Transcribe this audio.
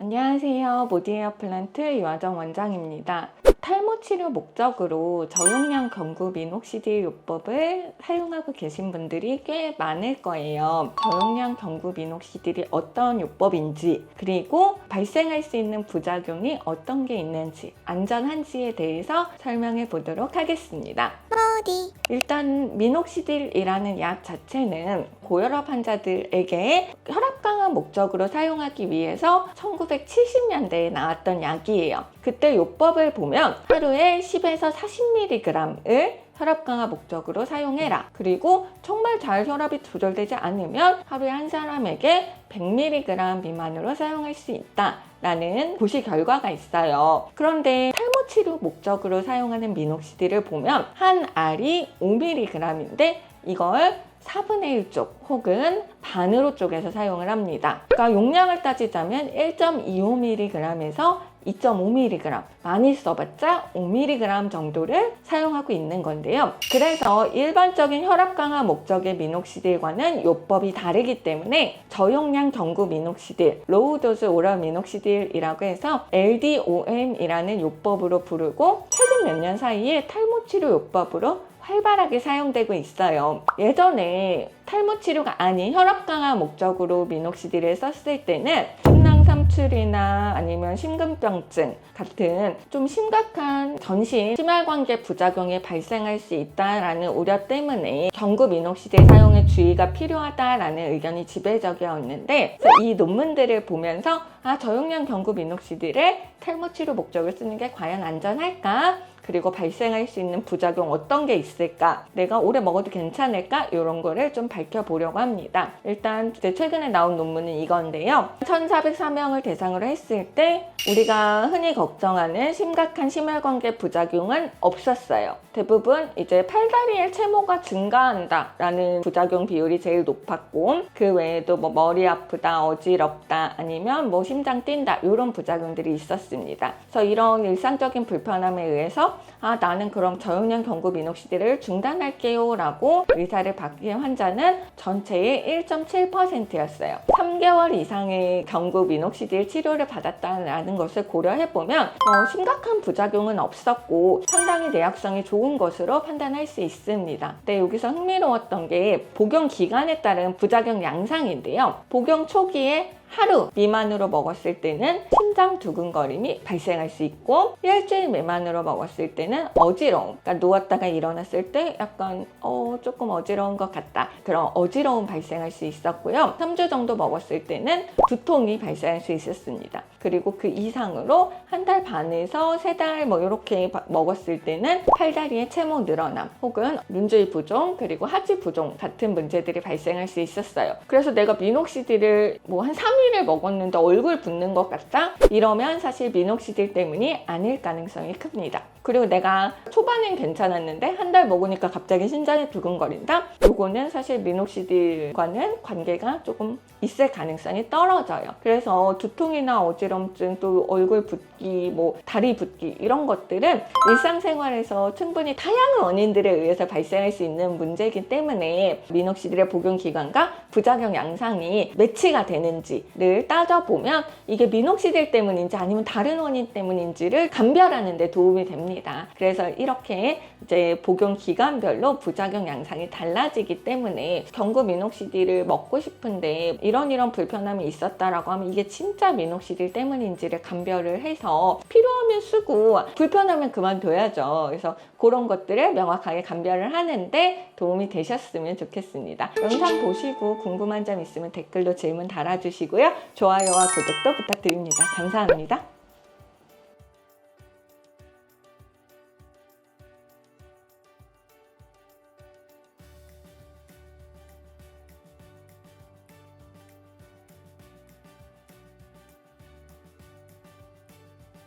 안녕하세요. 모디에어 플란트 유아정 원장입니다. 탈모 치료 목적으로 저용량 경구 미녹시딜 요법을 사용하고 계신 분들이 꽤 많을 거예요. 저용량 경구 미녹시딜이 어떤 요법인지, 그리고 발생할 수 있는 부작용이 어떤 게 있는지, 안전한지에 대해서 설명해 보도록 하겠습니다. 일단 미녹시딜이라는 약 자체는 고혈압 환자들에게 혈압 강화 목적으로 사용하기 위해서 1970년대에 나왔던 약이에요. 그때 요법을 보면 하루에 10에서 40mg을 혈압 강화 목적으로 사용해라. 그리고 정말 잘 혈압이 조절되지 않으면 하루에 한 사람에게 100mg 미만으로 사용할 수 있다 라는 고시 결과가 있어요. 그런데 탈모 치료 목적으로 사용하는 미녹시딜을 보면 한 알이 5mg인데 이걸 4분의 1쪽 혹은 반으로 쪼개서 사용을 합니다. 그러니까 용량을 따지자면 1.25mg에서 2.5mg, 많이 써봤자 5mg 정도를 사용하고 있는 건데요. 그래서 일반적인 혈압 강화 목적의 미녹시딜과는 요법이 다르기 때문에 저용량 경구 미녹시딜, 로우 도즈 오럴 미녹시딜이라고 해서 LDOM이라는 요법으로 부르고 최근 몇 년 사이에 탈모 치료 요법으로 활발하게 사용되고 있어요. 예전에 탈모 치료가 아닌 혈압 강화 목적으로 미녹시딜을 썼을 때는 심낭 삼출이나 아니면 심근병증 같은 좀 심각한 전신 심혈관계 부작용이 발생할 수 있다라는 우려 때문에 경구 미녹시딜 사용에 주의가 필요하다라는 의견이 지배적이었는데, 이 논문들을 보면서 저용량 경구 미녹시딜을 탈모 치료 목적으로 쓰는 게 과연 안전할까? 그리고 발생할 수 있는 부작용 어떤 게 있을까? 내가 오래 먹어도 괜찮을까? 이런 거를 좀 밝혀보려고 합니다. 일단 최근에 나온 논문은 이건데요. 1,404명을 대상으로 했을 때 우리가 흔히 걱정하는 심각한 심혈관계 부작용은 없었어요. 대부분 이제 팔다리의 채모가 증가한다라는 부작용 비율이 제일 높았고, 그 외에도 뭐 머리 아프다, 어지럽다, 아니면 뭐 심장 뛴다 이런 부작용들이 있었습니다. 그래서 이런 일상적인 불편함에 의해서 나는 그럼 저용량 경구 미녹시딜을 중단할게요 라고 의사를 바뀐 환자는 전체의 1.7%였어요. 3개월 이상의 경구 미녹시딜 치료를 받았다는 것을 고려해보면 심각한 부작용은 없었고 상당히 내약성이 좋은 것으로 판단할 수 있습니다. 근데 여기서 흥미로웠던 게 복용 기간에 따른 부작용 양상인데요. 복용 초기에 하루 미만으로 먹었을 때는 심장 두근거림이 발생할 수 있고, 일주일 미만으로 먹었을 때는 어지러움, 그러니까 누웠다가 일어났을 때 약간 조금 어지러운 것 같다, 그런 어지러움 발생할 수 있었고요. 3주 정도 먹었을 때는 두통이 발생할 수 있었습니다. 그리고 그 이상으로 한 달 반에서 3달 뭐 이렇게 먹었을 때는 팔다리의 채모 늘어남 혹은 눈주위 부종 그리고 하지 부종 같은 문제들이 발생할 수 있었어요. 그래서 내가 미녹시딜을 뭐 한 3일을 먹었는데 얼굴 붓는 것 같다? 이러면 사실 미녹시딜 때문이 아닐 가능성이 큽니다. 그리고 내가 초반엔 괜찮았는데 한 달 먹으니까 갑자기 심장이 두근거린다? 요거는 사실 미녹시딜과는 관계가 조금 있을 가능성이 떨어져요. 그래서 두통이나 어지럼증, 또 얼굴 붓기, 뭐 다리 붓기 이런 것들은 일상생활에서 충분히 다양한 원인들에 의해서 발생할 수 있는 문제이기 때문에 미녹시딜의 복용 기간과 부작용 양상이 매치가 되는지를 따져보면 이게 미녹시딜 때문인지 아니면 다른 원인 때문인지를 감별하는 데 도움이 됩니다. 그래서 이렇게 이제 복용 기간별로 부작용 양상이 달라지기 때문에 경구 미녹시딜을 먹고 싶은데 이런 불편함이 있었다라고 하면 이게 진짜 미녹시딜 때문인지를 감별을 해서 필요하면 쓰고 불편하면 그만둬야죠. 그래서 그런 것들을 명확하게 감별을 하는데 도움이 되셨으면 좋겠습니다. 영상 보시고 궁금한 점 있으면 댓글로 질문 달아주시고요. 좋아요와 구독도 부탁드립니다. 감사합니다.